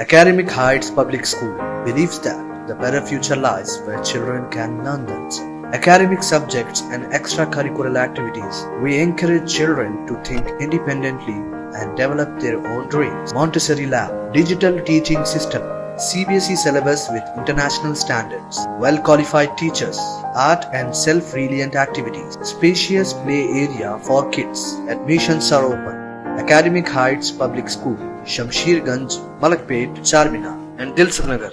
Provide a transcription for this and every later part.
Academic Heights Public School believes that the better future lies where children can learn them. Academic subjects and extracurricular activities. We encourage children to think independently and develop their own dreams. Montessori Lab, digital teaching system, CBSE syllabus with international standards, well-qualified teachers, art and self-reliant activities, spacious play area for kids. Admissions are open. Academic Heights Public School, Shamsherganj, Malakpet, Charminar and Dilsukhnagar.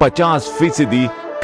50%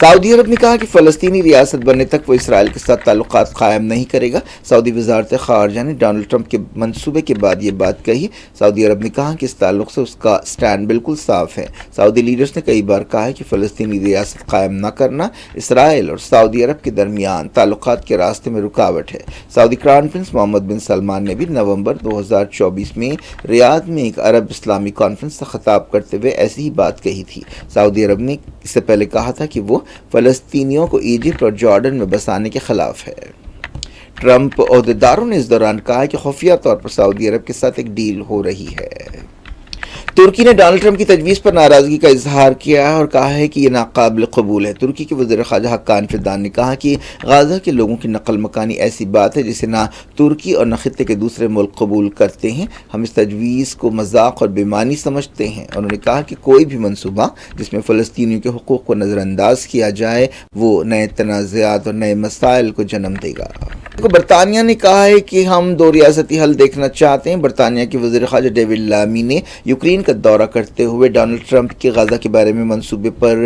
سعودی عرب نے کہا کہ فلسطینی ریاست بننے تک وہ اسرائیل کے ساتھ تعلقات قائم نہیں کرے گا۔ سعودی وزارت خارجہ نے ڈونلڈ ٹرمپ کے منصوبے کے بعد یہ بات کہی۔ سعودی عرب نے کہا کہ اس تعلق سے اس کا سٹینڈ بالکل صاف ہے۔ سعودی لیڈرز نے کئی بار کہا ہے کہ فلسطینی ریاست قائم نہ کرنا اسرائیل اور سعودی عرب کے درمیان تعلقات کے راستے میں رکاوٹ ہے۔ سعودی کراؤن پرنس محمد بن سلمان نے بھی نومبر 2024 میں ریاض میں ایک عرب اسلامی کانفرنس سے خطاب کرتے ہوئے ایسی ہی بات کہی تھی۔ سعودی عرب نے اس سے پہلے کہا تھا کہ وہ فلسطینیوں کو ایجپٹ اور جارڈن میں بسانے کے خلاف ہے۔ ٹرمپ عہدیداروں نے اس دوران کہا کہ خفیہ طور پر سعودی عرب کے ساتھ ایک ڈیل ہو رہی ہے۔ ترکی نے ڈونلڈ ٹرمپ کی تجویز پر ناراضگی کا اظہار کیا ہے اور کہا ہے کہ یہ ناقابل قبول ہے۔ ترکی کے وزیر خارجہ حقان فیدان نے کہا کہ غزہ کے لوگوں کی نقل مکانی ایسی بات ہے جسے نہ ترکی اور نہ خطے کے دوسرے ملک قبول کرتے ہیں۔ ہم اس تجویز کو مذاق اور بے معنی سمجھتے ہیں۔ انہوں نے کہا کہ کوئی بھی منصوبہ جس میں فلسطینیوں کے حقوق کو نظر انداز کیا جائے وہ نئے تنازعات اور نئے مسائل کو جنم دے گا۔ برطانیہ نے کہا ہے کہ ہم دو ریاستی حل دیکھنا چاہتے ہیں۔ برطانیہ کے وزیر خارجہ ڈیوڈ لامی نے یوکرین کا دورہ کرتے ہوئے ڈونلڈ ٹرمپ کے غزہ کے بارے میں منصوبے پر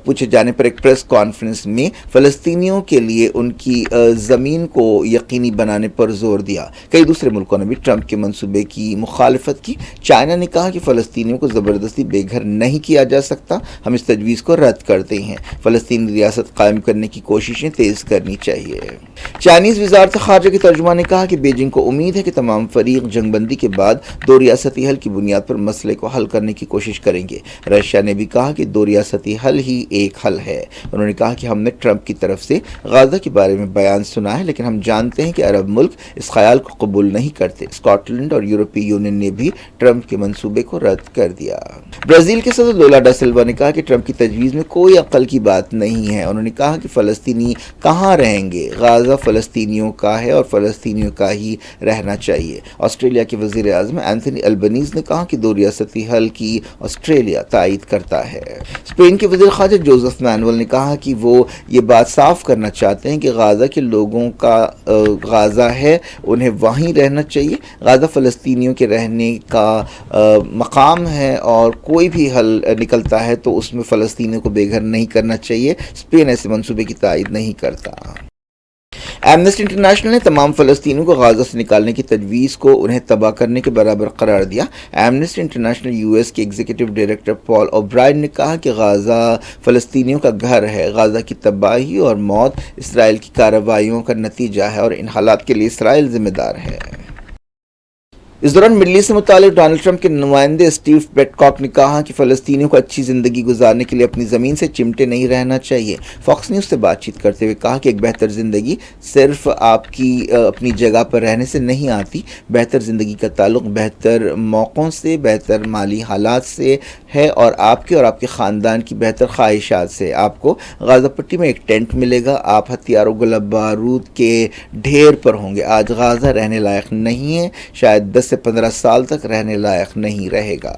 پوچھے جانے پر ایک پریس کانفرنس میں فلسطینیوں کے لیے ان کی زمین کو یقینی بنانے پر زور دیا۔ کئی دوسرے ملکوں نے بھی ٹرمپ کے منصوبے کی مخالفت کی۔ چائنا نے کہا کہ فلسطینیوں کو زبردستی بے گھر نہیں کیا جا سکتا، ہم اس تجویز کو رد کرتے ہیں۔ فلسطینی ریاست قائم کرنے کی کوششیں تیز کرنی چاہیے۔ چائنیز وزارت خارجہ کے ترجمان نے کہا کہ بیجنگ کو امید ہے کہ تمام فریق جنگ بندی کے بعد دو ریاستی حل کی بنیاد پر مسئلے کو حل کرنے کی کوشش کریں گے۔ رشیا نے بھی کہا کہ دو ریاستی حل ہی ایک حل ہے۔ انہوں نے کہا کہ ہم نے ٹرمپ کی طرف سے غزہ کے بارے میں بیان سنا ہے، لیکن ہم جانتے ہیں کہ عرب ملک اس خیال کو قبول نہیں کرتے۔ اسکاٹ لینڈ اور یورپی یونین نے بھی ٹرمپ کے منصوبے کو رد کر دیا۔ برازیل کے صدر لولا ڈا سلوا نے کہا کہ ٹرمپ کی تجویز میں کوئی عقل کی بات نہیں ہے۔ انہوں نے کہا کہ فلسطینی کہاں رہیں گے، غزہ فلسطینیوں کا ہے اور فلسطینیوں کا ہی رہنا چاہیے۔ آسٹریلیا کے وزیر اعظم اینتھونی البنیز نے کہا کہ دو ریاستی حل کی آسٹریلیا تائید کرتا ہے۔ اسپین کے وزیر خارجہ جوزف مانویل نے کہا کہ وہ یہ بات صاف کرنا چاہتے ہیں کہ غزہ کے لوگوں کا غزہ ہے، انہیں وہیں رہنا چاہیے۔ غزہ فلسطینیوں کے رہنے کا مقام ہے اور کوئی بھی حل نکلتا ہے تو اس میں فلسطینیوں کو بے گھر نہیں کرنا چاہیے۔ اسپین ایسے منصوبے کی تائید نہیں کرتا۔ ایمنسٹی انٹرنیشنل نے تمام فلسطینیوں کو غزہ سے نکالنے کی تجویز کو انہیں تباہ کرنے کے برابر قرار دیا۔ ایمنسٹی انٹرنیشنل یو ایس کے ایگزیکٹو ڈائریکٹر پال اوبرائن نے کہا کہ غزہ فلسطینیوں کا گھر ہے۔ غزہ کی تباہی اور موت اسرائیل کی کارروائیوں کا نتیجہ ہے اور ان حالات کے لیے اسرائیل ذمہ دار ہے۔ اس دوران مڈل ایسٹ سے متعلق ڈونلڈ ٹرمپ کے نمائندے اسٹیو پیٹکاک نے کہا کہ فلسطینیوں کو اچھی زندگی گزارنے کے لیے اپنی زمین سے چمٹے نہیں رہنا چاہیے۔ فاکس نیوز سے بات چیت کرتے ہوئے کہا کہ ایک بہتر زندگی صرف آپ کی اپنی جگہ پر رہنے سے نہیں آتی، بہتر زندگی کا تعلق بہتر موقعوں سے، بہتر مالی حالات سے ہے اور آپ کے اور آپ کے خاندان کی بہتر خواہشات سے۔ آپ کو غزہ پٹی میں ایک ٹینٹ ملے گا، آپ ہتھیاروں گولہ بارود کے ڈھیر پر ہوں گے۔ آج غزہ رہنے لائق نہیں ہے، شاید 10 سے 15 سال تک رہنے لائق نہیں رہے گا۔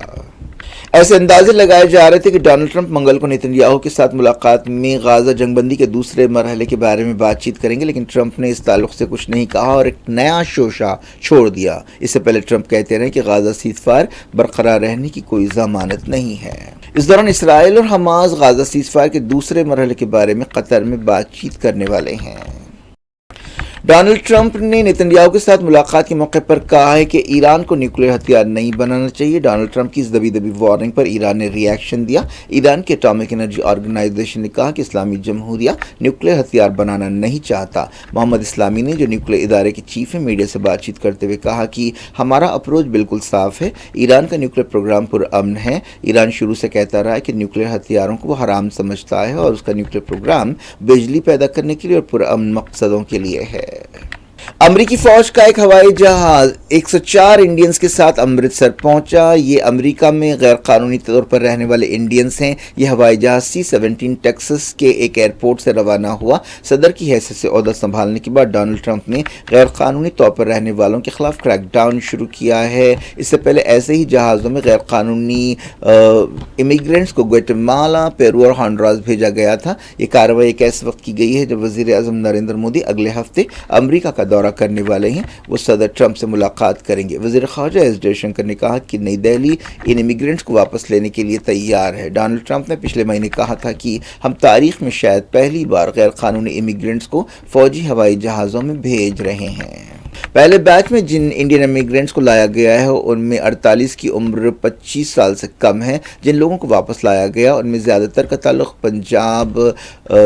ایسے اندازے لگائے جا رہے تھے کہ ڈونلڈ ٹرمپ منگل کو نیتن یاہو کے ساتھ ملاقات میں غزہ جنگ بندی کے دوسرے مرحلے کے بارے میں بات چیت کریں گے، لیکن ٹرمپ نے اس تعلق سے کچھ نہیں کہا اور ایک نیا شوشہ چھوڑ دیا۔ اس سے پہلے ٹرمپ کہتے رہے کہ غزہ سیز فائر برقرار رہنے کی کوئی ضمانت نہیں ہے۔ اس دوران اسرائیل اور حماس غزہ سیز فائر کے دوسرے مرحلے کے بارے میں قطر میں بات چیت کرنے والے ہیں۔ ڈونلڈ ٹرمپ نے نیتن یاہو کے ساتھ ملاقات کے موقع پر کہا ہے کہ ایران کو نیوکلیر ہتھیار نہیں بنانا چاہیے۔ ڈونلڈ ٹرمپ کی اس دبی دبی وارننگ پر ایران نے ری ایکشن دیا۔ ایران کے اٹامک انرجی آرگنائزیشن نے کہا کہ اسلامی جمہوریہ نیوکلیر ہتھیار بنانا نہیں چاہتا۔ محمد اسلامی نے جو نیوکلیر ادارے کے چیف ہیں میڈیا سے بات چیت کرتے ہوئے کہا کہ ہمارا اپروچ بالکل صاف ہے، ایران کا نیوکلیر پروگرام پرامن ہے۔ ایران شروع سے کہتا رہا ہے کہ نیوکلیر ہتھیاروں کو وہ حرام سمجھتا ہے اور اس کا نیوکلیر پروگرام بجلی پیدا کرنے کے لیے اور پرامن مقصدوں کے لیے ہے۔ امریکی فوج کا ایک ہوائی جہاز 104 انڈینز کے ساتھ امرتسر پہنچا۔ یہ امریکہ میں غیر قانونی طور پر رہنے والے انڈینز ہیں۔ یہ ہوائی جہاز C-17 ٹیکساس کے ایک ایئرپورٹ سے روانہ ہوا۔ صدر کی حیثیت سے عہدہ سنبھالنے کے بعد ڈونلڈ ٹرمپ نے غیر قانونی طور پر رہنے والوں کے خلاف کریک ڈاؤن شروع کیا ہے۔ اس سے پہلے ایسے ہی جہازوں میں غیر قانونی امیگرینٹس کو گویٹمالا، پیرو اور ہانڈوراس بھیجا گیا تھا۔ یہ کارروائی ایک ایسے وقت کی گئی ہے جب وزیر اعظم نریندر مودی اگلے ہفتے امریکہ کا دورہ دورہ کرنے والے ہیں، وہ صدر ٹرمپ سے ملاقات کریں گے۔ وزیر خارجہ ایس جے شنکر نے کہا کہ نئی دہلی ان امیگرینٹس کو واپس لینے کے لیے تیار ہے۔ ڈونلڈ ٹرمپ نے پچھلے مہینے کہا تھا کہ ہم تاریخ میں شاید پہلی بار غیر قانونی امیگرینٹس کو فوجی ہوائی جہازوں میں بھیج رہے ہیں۔ پہلے بیچ میں جن انڈین امیگرینٹس کو لایا گیا ہے ان میں 48 کی عمر 25 سال سے کم ہے۔ جن لوگوں کو واپس لایا گیا ان میں زیادہ تر کا تعلق پنجاب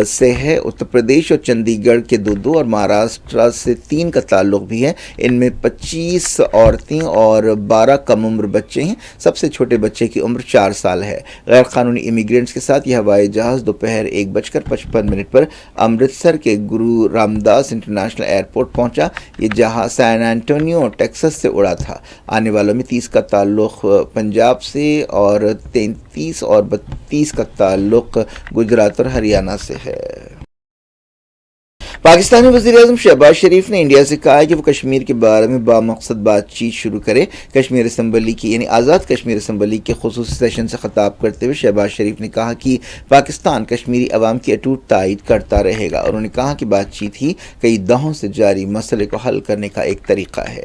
سے ہے، اتر پردیش اور چندی گڑھ کے 2 اور مہاراشٹر سے 3 کا تعلق بھی ہے۔ ان میں 25 عورتیں اور 12 کم عمر بچے ہیں۔ سب سے چھوٹے بچے کی عمر 4 سال ہے۔ غیر قانونی امیگرینٹس کے ساتھ یہ ہوائی جہاز دوپہر 1:55 پر امرتسر کے گرو رامداس انٹرنیشنل ایئرپورٹ پہنچا۔ یہ جہاز سین انٹونیو ٹیکساس سے اڑا تھا۔ آنے والوں میں 30 کا تعلق پنجاب سے اور 33 اور 32 کا تعلق گجرات اور ہریانہ سے ہے۔ پاکستانی وزیر اعظم شہباز شریف نے انڈیا سے کہا ہے کہ وہ کشمیر کے بارے میں بامقصد بات چیت شروع کرے۔ کشمیر اسمبلی کی یعنی آزاد کشمیر اسمبلی کے خصوصی سیشن سے خطاب کرتے ہوئے شہباز شریف نے کہا کہ پاکستان کشمیری عوام کی اٹوٹ تائید کرتا رہے گا۔ انہوں نے کہا کہ بات چیت ہی کئی دہوں سے جاری مسئلے کو حل کرنے کا ایک طریقہ ہے۔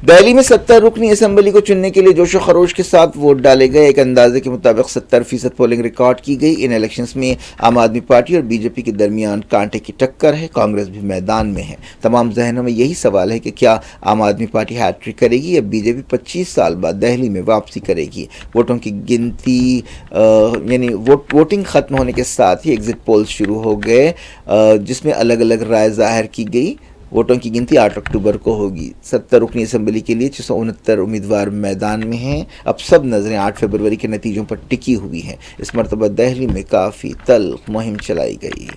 دہلی میں 70 رکنی اسمبلی کو چننے کے لیے جوش و خروش کے ساتھ ووٹ ڈالے گئے۔ ایک اندازے کے مطابق 70% پولنگ ریکارڈ کی گئی۔ ان الیکشنز میں عام آدمی پارٹی اور بی جے پی کے درمیان کانٹے کی ٹکر ہے۔ کانگریس بھی میدان میں ہے۔ تمام ذہنوں میں یہی سوال ہے کہ کیا عام آدمی پارٹی ہیٹ ٹرک کرے گی یا بی جے پی 25 سال بعد دہلی میں واپسی کرے گی۔ ووٹوں کی گنتی ووٹنگ ختم ہونے کے ساتھ ہی ایگزٹ پولز شروع ہو گئے جس میں الگ الگ رائے ظاہر کی گئی۔ ووٹوں کی گنتی 8 اکتوبر کو ہوگی۔ 70 رکنی اسمبلی کے لیے 669 امیدوار میدان میں ہیں۔ اب سب نظریں 8 فروری کے نتیجوں پر ٹکی ہوئی ہیں۔ اس مرتبہ دہلی میں کافی تلخ مہم چلائی گئی۔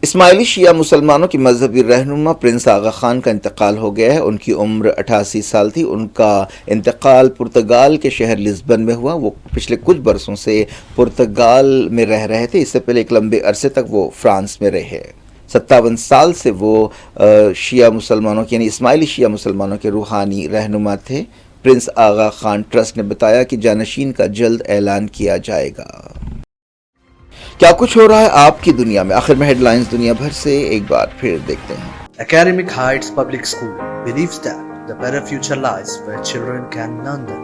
اسماعیلی شیعہ مسلمانوں کے مذہبی رہنما پرنس آغا خان کا انتقال ہو گیا ہے۔ ان کی عمر 88 سال تھی۔ ان کا انتقال پرتگال کے شہر لزبن میں ہوا۔ وہ پچھلے کچھ برسوں سے پرتگال میں رہ رہے تھے۔ اس سے پہلے ایک لمبے عرصے تک وہ فرانس میں رہے۔ 57 سال سے وہ شیعہ مسلمانوں کے یعنی اسماعیلی شیعہ مسلمانوں کے روحانی رہنما تھے۔ پرنس آغا خان ٹرسٹ نے بتایا کہ جانشین کا جلد اعلان کیا جائے گا۔ کیا کچھ ہو رہا ہے آپ کی دنیا میں؟ آخر میں ہیڈ لائنز دنیا بھر سے ایک بار پھر دیکھتے ہیں۔ Academic Heights Public School believes that the better future lies where children can learn them.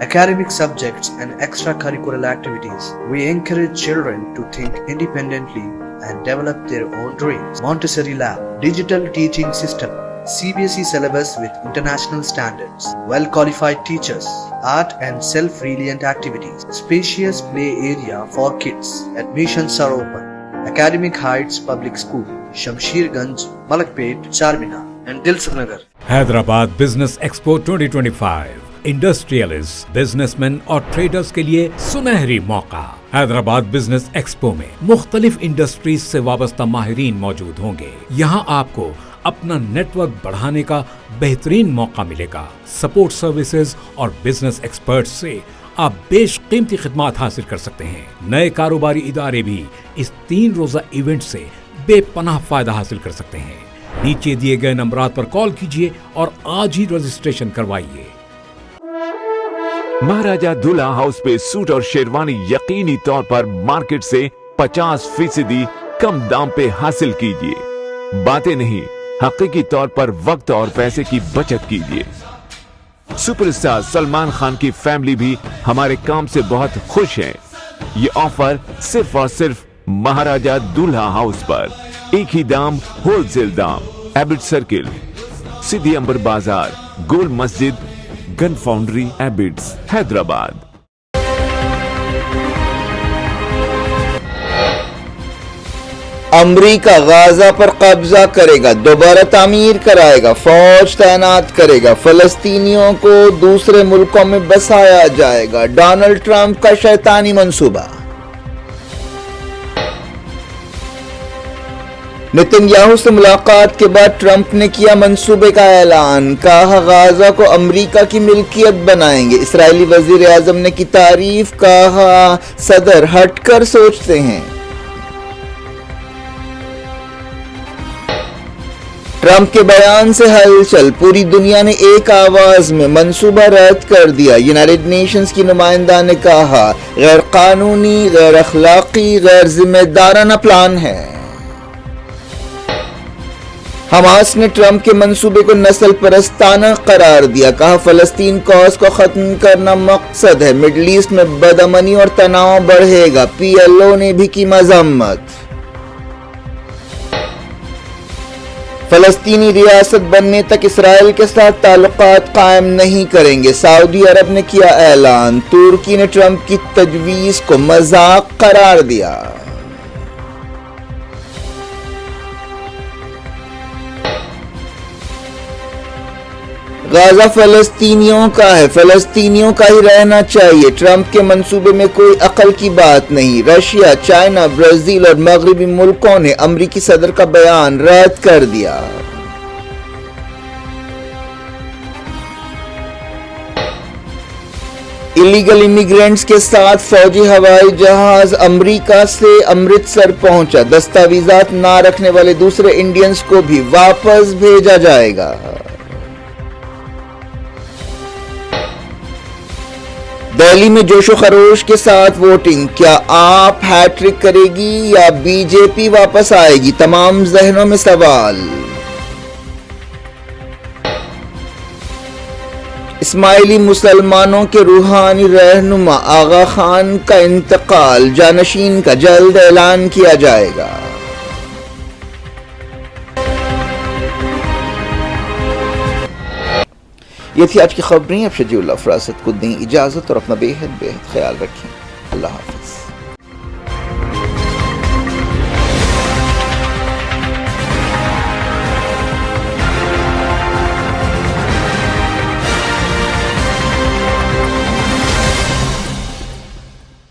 Academic subjects and extracurricular activities. We encourage children to think independently and develop their own dreams. Montessori Lab, digital teaching system, CBSE syllabus with international standards, well-qualified teachers, art and self-reliant activities, spacious play area for kids. Admissions are open. Academic Heights Public School, Shamsherganj, Malakpet, Charminar and Dilsukh Nagar. Hyderabad business expo 2025 industrialist, business man اور traders کے لیے سنہری موقع۔ Hyderabad business expo میں مختلف industries سے وابستہ ماہرین موجود ہوں گے۔ یہاں آپ کو اپنا نیٹ ورک بڑھانے کا بہترین موقع ملے گا۔ سپورٹ سروسز اور بزنس ایکسپرٹس سے آپ بیش قیمتی خدمات حاصل کر سکتے ہیں۔ نئے کاروباری ادارے بھی اس 3 روزہ ایونٹ سے بے پناہ فائدہ حاصل کر سکتے ہیں۔ نیچے دیے گئے نمبرات پر کال کیجیے اور آج ہی رجسٹریشن کروائیے۔ مہاراجہ دلہا ہاؤس پہ سوٹ اور شیروانی یقینی طور پر مارکیٹ سے 50% کم دام پہ حاصل کیجیے۔ باتیں نہیں، حقیقی طور پر وقت اور پیسے کی بچت کیجیے۔ سپر اسٹار سلمان خان کی فیملی بھی ہمارے کام سے بہت خوش ہیں۔ یہ آفر صرف اور صرف مہاراجہ دلہا ہاؤس پر، ایک ہی دام، ہول سیل دام، ایبٹ سرکل، سدھی امبر بازار، گول مسجد، گن فاؤنڈری، ایبٹس، حیدرآباد۔ امریکہ غزہ پر قبضہ کرے گا، دوبارہ تعمیر کرائے گا، فوج تعینات کرے گا، فلسطینیوں کو دوسرے ملکوں میں بسایا جائے گا۔ ڈونلڈ ٹرمپ کا شیطانی منصوبہ۔ نتن یاہو سے ملاقات کے بعد ٹرمپ نے کیا منصوبے کا اعلان، کہا غزہ کو امریکہ کی ملکیت بنائیں گے۔ اسرائیلی وزیر اعظم نے کی تعریف، کہا صدر ہٹ کر سوچتے ہیں۔ ٹرمپ کے بیان سے ہلچل، پوری دنیا نے ایک آواز میں منصوبہ رد کر دیا۔ یونائیٹڈ نیشنز کی نمائندہ نے کہا غیر قانونی، غیر اخلاقی، غیر ذمہ دارانہ پلان ہے۔ حماس نے ٹرمپ کے منصوبے کو نسل پرستانہ قرار دیا، کہا فلسطین کاز کو ختم کرنا مقصد ہے، مڈل ایسٹ میں بدامنی اور تناؤ بڑھے گا، پی ایل او نے بھی کی مذمت۔ فلسطینی ریاست بننے تک اسرائیل کے ساتھ تعلقات قائم نہیں کریں گے، سعودی عرب نے کیا اعلان، ترکی نے ٹرمپ کی تجویز کو مذاق قرار دیا۔ غازہ فلسطینیوں کا ہے، فلسطینیوں کا ہی رہنا چاہیے، ٹرمپ کے منصوبے میں کوئی عقل کی بات نہیں، رشیا، چائنا، برازیل اور مغربی ملکوں نے امریکی صدر کا بیان رد کر دیا۔ الیگل امیگرینٹس کے ساتھ فوجی ہوائی جہاز امریکہ سے امرتسر پہنچا، دستاویزات نہ رکھنے والے دوسرے انڈینز کو بھی واپس بھیجا جائے گا۔ دہلی میں جوش و خروش کے ساتھ ووٹنگ، کیا آپ ہیٹ ٹرک کرے گی یا بی جے پی واپس آئے گی، تمام ذہنوں میں سوال۔ اسماعیلی مسلمانوں کے روحانی رہنما آغا خان کا انتقال، جانشین کا جلد اعلان کیا جائے گا۔ یہ تھی آج کی خبریں، اب شجیع اللہ فراست کو دیں اجازت اور اپنا بے حد خیال رکھیں۔ اللہ حافظ۔